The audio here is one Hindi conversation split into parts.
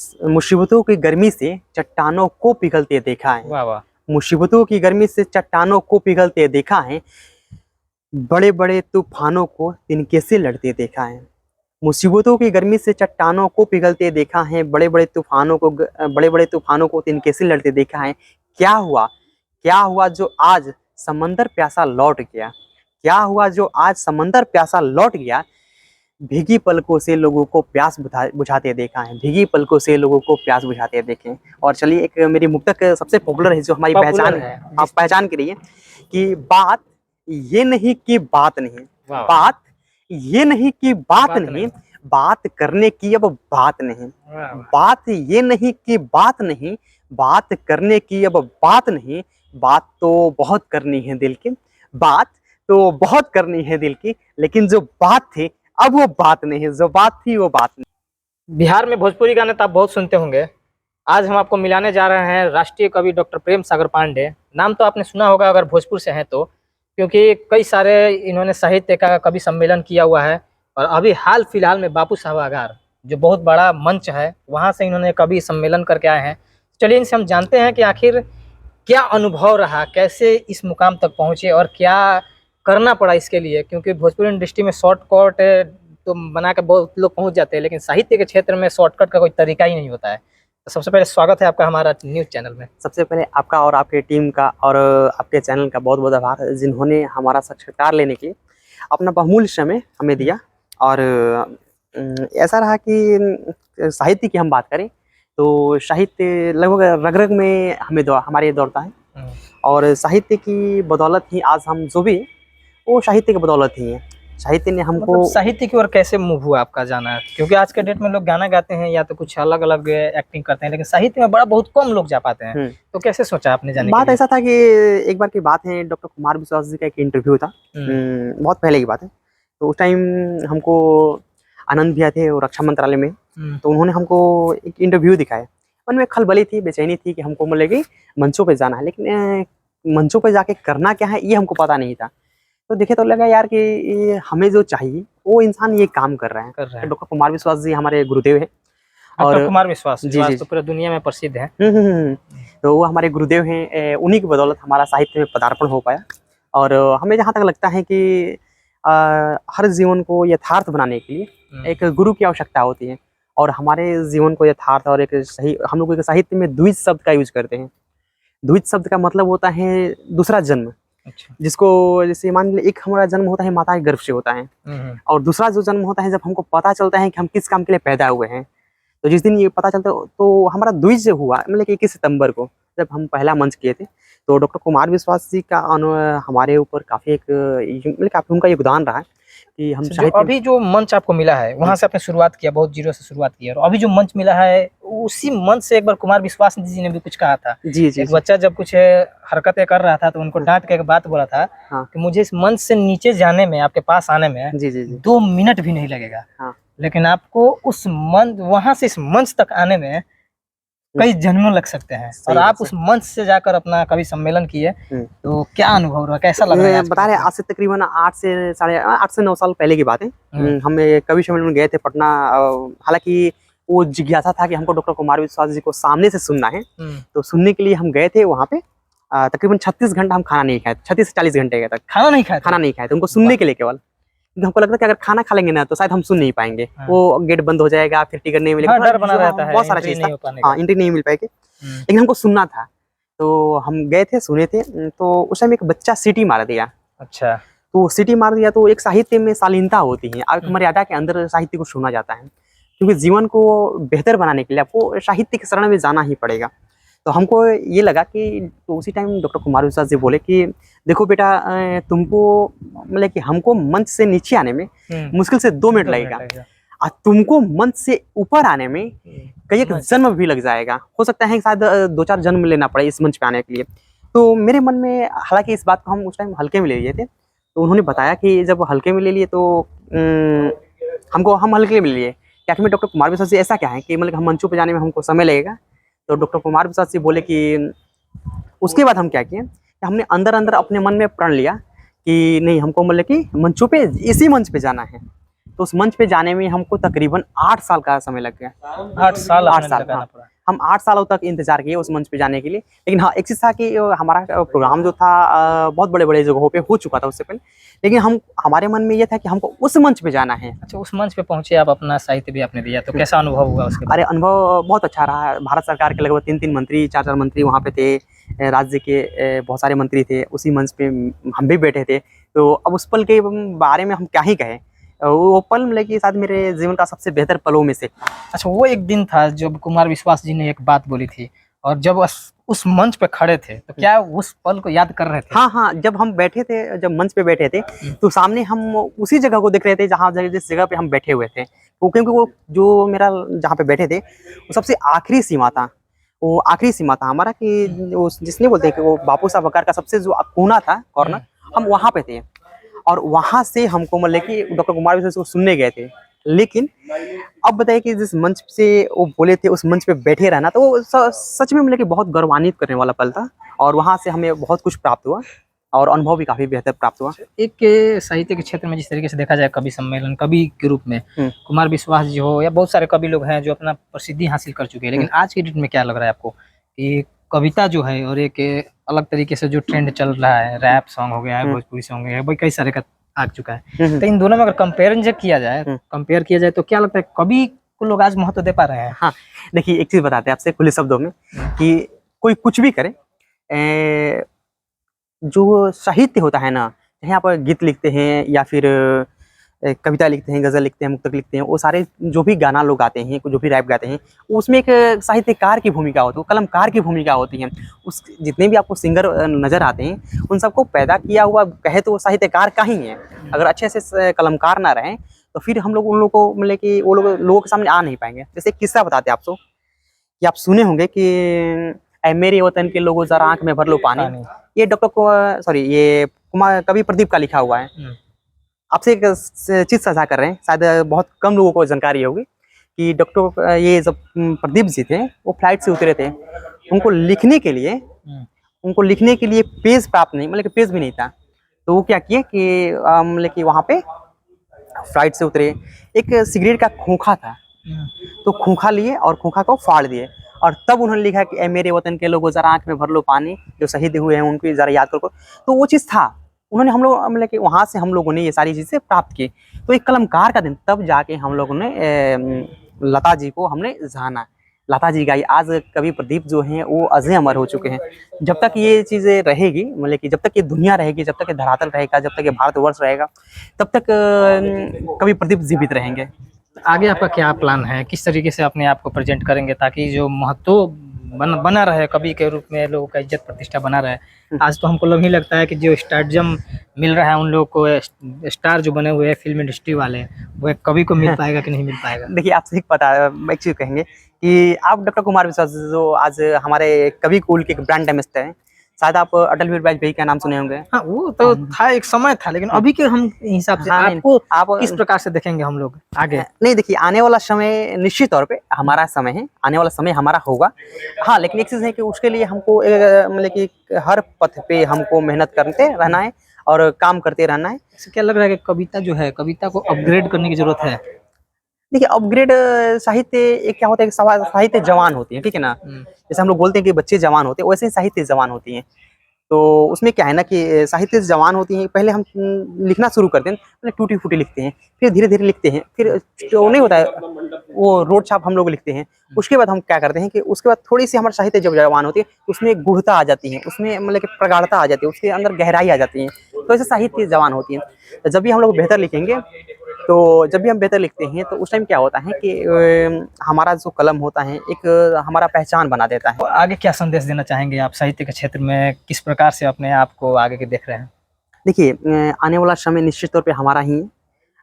मुसीबतों की गर्मी से चट्टानों को पिघलते देखा है। वाह वाह। मुसीबतों की गर्मी से चट्टानों को पिघलते देखा है। बड़े बड़े तूफानों को तिनके से लड़ते देखा है। मुसीबतों की गर्मी से चट्टानों को पिघलते देखा है। बड़े बड़े तूफानों को तिनके से लड़ते देखा है। क्या हुआ जो आज समंदर प्यासा लौट गया। क्या हुआ जो आज समंदर प्यासा लौट गया। भीगी पलकों से लोगों को प्यास बुझाते देखा है। भीगी पलकों से लोगों को प्यास बुझाते देखें। और चलिए, एक मेरी मुक्तक सबसे पॉपुलर है, जो हमारी पॉपुलर पहचान है आप पहचान के लिए, कि बात ये नहीं कि बात नहीं, वाह। बात ये नहीं कि बात बात नहीं, बात करने की अब बात नहीं। वाह। बात ये नहीं कि बात नहीं, बात करने की अब बात नहीं। बात तो बहुत करनी है दिल की, बात तो बहुत करनी है दिल की, लेकिन जो बात थी अब वो बात नहीं है। जो बात थी वो बात नहीं। बिहार में भोजपुरी गाने तो आप बहुत सुनते होंगे। आज हम आपको मिलाने जा रहे हैं राष्ट्रीय कवि डॉक्टर प्रेम सागर पांडे। नाम तो आपने सुना होगा अगर भोजपुर से हैं तो, क्योंकि कई सारे इन्होंने साहित्य का कवि सम्मेलन किया हुआ है। और अभी हाल फिलहाल में बापू सभागार, जो बहुत बड़ा मंच है, वहाँ से इन्होंने कवि सम्मेलन करके आए हैं। चलिए इनसे हम जानते हैं कि आखिर क्या अनुभव रहा, कैसे इस मुकाम तक पहुँचे और क्या करना पड़ा इसके लिए। क्योंकि भोजपुरी इंडस्ट्री में शॉर्टकट तो बना के बहुत लोग पहुंच जाते हैं, लेकिन साहित्य के क्षेत्र में शॉर्टकट का कोई तरीका ही नहीं होता है। तो सबसे पहले स्वागत है आपका हमारा न्यूज़ चैनल में। सबसे पहले आपका और आपके टीम का और आपके चैनल का बहुत बहुत आभार, जिन्होंने हमारा साक्षात्कार लेने के लिए अपना बहुमूल्य समय हमें दिया। और ऐसा रहा कि साहित्य की हम बात करें तो साहित्य लगभग रग रग में हमारे दौड़ता है। और साहित्य की बदौलत ही आज हम जो भी, वो साहित्य की बदौलत ही है। साहित्य ने हमको मतलब साहित्य की ओर कैसे मूव हुआ आपका जाना है? क्योंकि आज के डेट में लोग गाना गाते हैं या तो कुछ अलग अलग एक्टिंग करते हैं, लेकिन साहित्य में बहुत कम लोग जा पाते हैं। तो कैसे सोचा आपने जाने बात के लिए? ऐसा था कि एक बार की बात है, डॉक्टर कुमार विश्वास जी का एक इंटरव्यू था। बहुत पहले की बात है। तो उस टाइम हमको आनंद भैया थे और रक्षा मंत्रालय में, तो उन्होंने हमको एक इंटरव्यू दिखाया। मन में खलबली थी, बेचैनी थी कि हमको मतलब कि मंचों पे जाना है, लेकिन मंचों पे जाके करना क्या है ये हमको पता नहीं था। तो देखे तो लगा यार कि हमें जो चाहिए वो इंसान ये काम कर रहे हैं। डॉक्टर कुमार विश्वास जी हमारे गुरुदेव हैं। और कुमार विश्वास जी जी तो पूरी दुनिया में प्रसिद्ध है। तो वो हमारे गुरुदेव हैं। उन्हीं की बदौलत हमारा साहित्य में पदार्पण हो पाया। और हमें जहाँ तक लगता है कि हर जीवन को यथार्थ बनाने के लिए एक गुरु की आवश्यकता होती है। और हमारे जीवन को यथार्थ और एक सही, हम लोग एक साहित्य में द्विज शब्द का यूज करते हैं। द्विज शब्द का मतलब होता है दूसरा जन्म। अच्छा। जिसको जैसे मान लीजिए, एक हमारा जन्म होता है माता के गर्भ से होता है, और दूसरा जो जन्म होता है जब हमको पता चलता है कि हम किस काम के लिए पैदा हुए हैं। तो जिस दिन ये पता चलता है तो हमारा द्विज हुआ, मतलब कि 21 सितंबर को जब हम पहला मंच किए थे, तो डॉक्टर कुमार विश्वास जी का हमारे ऊपर काफ़ी मतलब काफ़ी उनका योगदान रहा है कि हम जो अभी जो मंच आपको मिला है वहां से आपने शुरुआत किया, बहुत जीरो से शुरुआत की, और अभी जो मंच मिला है उसी मंच से एक बार कुमार विश्वास जी ने भी कुछ कहा था। जी जी, एक बच्चा जब कुछ हरकतें कर रहा था तो उनको डांट के एक बात बोला था कि मुझे इस मंच से नीचे जाने में, आपके पास आने में जी जी 2 मिनट भी नहीं लगेगा। लेकिन आपको उस मंच, वहां से इस मंच तक आने में कई जन्मों लग सकते हैं, और आप उस मंच से जाकर अपना कवि सम्मेलन किए। तो क्या अनुभव रहा, कैसा लग रहा है? बता रहे आज से तकरीबन 8 से 9 साल पहले की बात है। हम कवि सम्मेलन में गए थे पटना। हालांकि वो जिज्ञासा था कि हमको डॉक्टर कुमार विश्वास जी को सामने से सुनना है। तो सुनने के लिए हम गए थे वहाँ पे। तकरीबन 36 घंटा हम खाना नहीं खाए, 36 से 40 घंटे तक खाना नहीं खाए थे उनको सुनने के लिए केवल। हमको लगता है कि अगर खाना खा लेंगे ना तो शायद हम सुन नहीं पाएंगे। वो गेट बंद हो जाएगा, फिर टिकट नहीं मिलेगा, डर बना रहता है, बहुत सारा चीज था। एंट्री नहीं मिल पाएगी, लेकिन हमको सुनना था। तो हम गए थे, सुने थे। तो उस टाइम एक बच्चा सीटी मार दिया। अच्छा। तो सीटी मार दिया तो एक साहित्य में शालीनता होती है, एक मर्यादा के अंदर साहित्य को सुना जाता है, क्योंकि जीवन को बेहतर बनाने के लिए आपको साहित्य के शरण में जाना ही पड़ेगा। तो हमको ये लगा कि तो उसी टाइम डॉक्टर कुमार विश्वास जी बोले कि देखो बेटा, तुमको मतलब कि हमको मंच से नीचे आने में मुश्किल से 2 मिनट लगेगा, और तुमको मंच से ऊपर आने में कई एक जन्म भी लग जाएगा। हो सकता है शायद 2-4 जन्म लेना पड़े इस मंच पे आने के लिए। तो मेरे मन में, हालांकि इस बात को हम उस टाइम हल्के में ले लिए थे, तो उन्होंने बताया कि जब हल्के में ले लिए तो हम हल्के में ले लिए क्या कि डॉक्टर कुमार विश्वास जी ऐसा क्या है कि मतलब हम मंचों पे जाने में हमको समय लगेगा। तो डॉक्टर कुमार विश्वास जी बोले कि उसके बाद हम क्या किए, हमने अंदर अंदर अपने मन में प्रण लिया कि नहीं, हमको मतलब कि मंचों पे, इसी मंच पे जाना है। तो उस मंच पे जाने में हमको तकरीबन 8 साल का समय लग गया। 8 साल 8 आपने साल, लगाना हाँ। पड़ा। हम 8 सालों तक इंतज़ार किए उस मंच पे जाने के लिए। लेकिन हाँ, एक चीज़ था कि हमारा प्रोग्राम जो था बहुत बड़े-बड़े जगहों पे हो चुका था उससे पहले। लेकिन हमारे मन में ये था कि हमको उस मंच पे जाना है। अच्छा, उस मंच पे पहुँचे आप, अपना साहित्य भी आपने दिया, तो कैसा अनुभव हुआ उसके बाद? अरे अनुभव बहुत अच्छा रहा। भारत सरकार के लगभग 3-3 मंत्री, 4-4 मंत्री वहाँ पे थे। राज्य के बहुत सारे मंत्री थे। उसी मंच पे हम भी बैठे थे। तो अब उस पल के बारे में हम क्या ही कहें। वो पल मतलब कि शायद मेरे जीवन का सबसे बेहतर पलों में से। अच्छा, वो एक दिन था जब कुमार विश्वास जी ने एक बात बोली थी, और जब उस मंच पे खड़े थे, तो क्या उस पल को याद कर रहे थे? हाँ, हाँ, जब हम बैठे थे, जब मंच पे बैठे थे, तो सामने हम उसी जगह को देख रहे थे जहाँ जिस जगह पे हम बैठे हुए थे। वो क्योंकि वो जो मेरा जहाँ पे बैठे थे, वो सबसे आखिरी सीमा था। वो आखिरी सीमा था हमारा कि वो जिसने बोलते हैं कि वो बापू साहब वकार का सबसे जो कोना था, कॉर्नर, हम वहाँ पे थे। और वहाँ से हमको मतलब कि डॉक्टर कुमार विश्वास को सुनने गए थे। लेकिन अब बताइए कि जिस मंच से वो बोले थे, उस मंच पे बैठे रहना, तो वो सच में मतलब कि बहुत गौरवान्वित करने वाला पल था। और वहाँ से हमें बहुत कुछ प्राप्त हुआ और अनुभव भी काफ़ी बेहतर प्राप्त हुआ। एक साहित्य के क्षेत्र में जिस तरीके से देखा जाए, कवि सम्मेलन, कवि के रूप में कुमार विश्वास जी हो या बहुत सारे कवि लोग हैं जो अपना प्रसिद्धि हासिल कर चुके हैं, लेकिन आज की डेट में क्या लग रहा है आपको कि कविता जो है और एक अलग तरीके से जो ट्रेंड चल रहा है, रैप सॉन्ग हो गया है, भोजपुरी सॉन्ग हो गया है, भाई कई सारे का आ चुका है, तो इन दोनों में अगर कंपेरिजन किया जाए तो क्या लगता है कवि को लोग आज महत्व दे पा रहे हैं? हाँ, देखिए एक चीज़ बताते हैं आपसे खुले शब्दों में कि कोई कुछ भी करे, जो साहित्य होता है ना, चाहे आप गीत लिखते हैं या फिर कविता लिखते हैं, गज़ल लिखते हैं, मुक्तक लिखते हैं, वो सारे जो भी गाना लोग गाते हैं, जो भी रैप गाते हैं, उसमें एक साहित्यकार की भूमिका होती है, कलमकार की भूमिका होती है। उस जितने भी आपको सिंगर नज़र आते हैं, उन सबको पैदा किया हुआ कहे तो वो साहित्यकार का ही है। अगर अच्छे से कलमकार ना रहें, तो फिर हम लोग उन लोगों को मतलब कि वो लोगों के सामने आ नहीं पाएँगे। जैसे एक किस्सा बताते हैं आपको कि आप सुने होंगे कि ऐ मेरे वतन के लोगों ज़रा आँख में भर लो पानी। ये ये कुमार कवि प्रदीप का लिखा हुआ है। आपसे एक चीज़ साझा कर रहे हैं, शायद बहुत कम लोगों को जानकारी होगी कि ये जब प्रदीप जी थे, वो फ्लाइट से उतरे थे। उनको लिखने के लिए पेज प्राप्त नहीं, मतलब कि पेज भी नहीं था। तो वो क्या किए कि मतलब कि वहाँ पे फ्लाइट से उतरे, एक सिगरेट का खोखा था, तो खोखा लिए और खोखा को फाड़ दिए और तब उन्होंने लिखा कि ऐ मेरे वतन के लोगों ज़रा आँख में भर लो पानी, जो शहीद हुए हैं उनको ज़रा याद करो। तो वो चीज़ था, उन्होंने हम लोग मतलब कि वहाँ से हम लोगों ने ये सारी चीज़ें प्राप्त की। तो एक कलमकार का दिन, तब जाके हम लोगों ने लता जी को हमने जाना। लता जी गाई, आज कवि प्रदीप जो हैं वो अजय अमर हो चुके हैं। जब तक ये चीज़ें रहेगी, मतलब कि जब तक ये दुनिया रहेगी, जब तक ये धरातल रहेगा, जब तक ये भारतवर्ष रहेगा, तब तक कवि प्रदीप जीवित रहेंगे। आगे आपका क्या प्लान है? किस तरीके से अपने आप को प्रेज़ेंट करेंगे ताकि जो महत्व बना रहे कवि के रूप में, लोगों का इज़्ज़त प्रतिष्ठा बना रहे? आज तो हमको नहीं लगता है कि जो स्टारडम मिल रहा है उन लोगों को, स्टार जो बने हुए हैं फ़िल्म इंडस्ट्री वाले, वो एक कवि को मिल पाएगा कि नहीं मिल पाएगा? देखिए आपसे एक चीज़ कहेंगे कि आप डॉक्टर कुमार विश्वास जो आज हमारे कवि कुल के ब्रांड एम्बेसडर हैं। शायद आप अटल बिहारी वाजपेयी का नाम सुने होंगे। हाँ, वो तो था, एक समय था, लेकिन अभी के हम हिसाब से आपको किस प्रकार से देखेंगे हम लोग आगे? नहीं देखिए, आने वाला समय निश्चित तौर पे हमारा समय है, आने वाला समय हमारा होगा। हाँ, लेकिन एक चीज़ है कि उसके लिए हमको मतलब कि हर पथ पे हमको मेहनत करते रहना है और काम करते रहना है। ऐसे क्या लग रहा है कि कविता जो है, कविता को अपग्रेड करने की ज़रूरत है? देखिए अपग्रेड साहित्य एक क्या होता है कि साहित्य जवान होती है, ठीक है ना? जैसे हम लोग बोलते हैं कि बच्चे जवान होते हैं, वैसे ही साहित्य जवान होती हैं। तो उसमें क्या है ना कि साहित्य जवान होती हैं, पहले हम लिखना शुरू करते हैं, पहले टूटी-फूटी लिखते हैं, फिर धीरे-धीरे लिखते हैं, फिर जो नहीं होता है, वो रोड छाप हम लोग लिखते हैं। उसके बाद हम क्या करते हैं कि उसके बाद थोड़ी-सी हमारी साहित्य जब जवान होती है, उसमें एक गूढ़ता आ जाती है, उसमें मतलब कि प्रगाढ़ता आ जाती है, उसके अंदर गहराई आ जाती है। तो ऐसे साहित्य जवान होती है। तो जब भी हम लोग बेहतर लिखेंगे, तो जब भी हम बेहतर लिखते हैं, तो उस टाइम क्या होता है कि हमारा जो कलम होता है, एक हमारा पहचान बना देता है। तो आगे क्या संदेश देना चाहेंगे आप साहित्य के क्षेत्र में? किस प्रकार से अपने आप को आगे के देख रहे हैं? देखिए आने वाला समय निश्चित तौर पे हमारा ही है।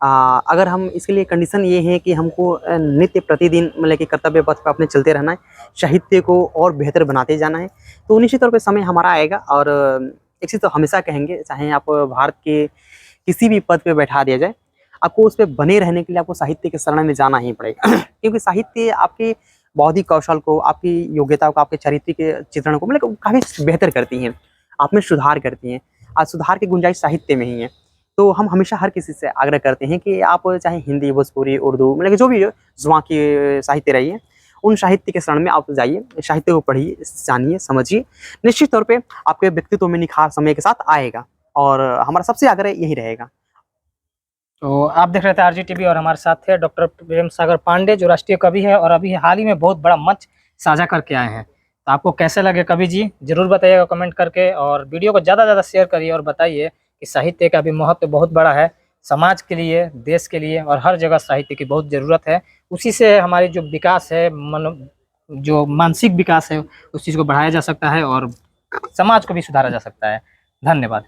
अगर हम इसके लिए कंडीशन ये है कि हमको नित्य प्रतिदिन मतलब कि कर्तव्य पथ पे अपने चलते रहना है, साहित्य को और बेहतर बनाते जाना है, तो निश्चित तौर पे समय हमारा आएगा। और एक चीज़ तो हमेशा कहेंगे, चाहे आप भारत के किसी भी पद पे बैठा दिया जाए, आपको उस पे बने रहने के लिए आपको साहित्य के शरण में जाना ही पड़ेगा। क्योंकि साहित्य आपके बौद्धिक कौशल को, आपकी योग्यता को, आपके चरित्र के चित्रण को मतलब काफ़ी बेहतर करती हैं, आप में सुधार करती हैं। आज सुधार की गुंजाइश साहित्य में ही है। तो हम हमेशा हर किसी से आग्रह करते हैं कि आप चाहे हिंदी, भोजपुरी, उर्दू, मतलब कि जो भी जुबां की साहित्य रही है, उन साहित्य के शरण में आप जाइए, साहित्य को पढ़िए, जानिए, समझिए। निश्चित तौर पे आपके व्यक्तित्व में निखार समय के साथ आएगा, और हमारा सबसे आग्रह यही रहेगा। तो आप देख रहे थे RG TV और हमारे साथ थे डॉक्टर प्रेम सागर पांडे, जो राष्ट्रीय कवि है और अभी हाल ही में बहुत बड़ा मंच साझा करके आए हैं। तो आपको कैसे लगे कवि जी, जरूर बताइएगा कमेंट करके, और वीडियो को ज़्यादा से ज़्यादा शेयर करिए और बताइए कि साहित्य का भी महत्व बहुत बड़ा है, समाज के लिए, देश के लिए, और हर जगह साहित्य की बहुत ज़रूरत है। उसी से हमारी जो विकास है, जो मानसिक विकास है, उस चीज़ को बढ़ाया जा सकता है और समाज को भी सुधारा जा सकता है। धन्यवाद।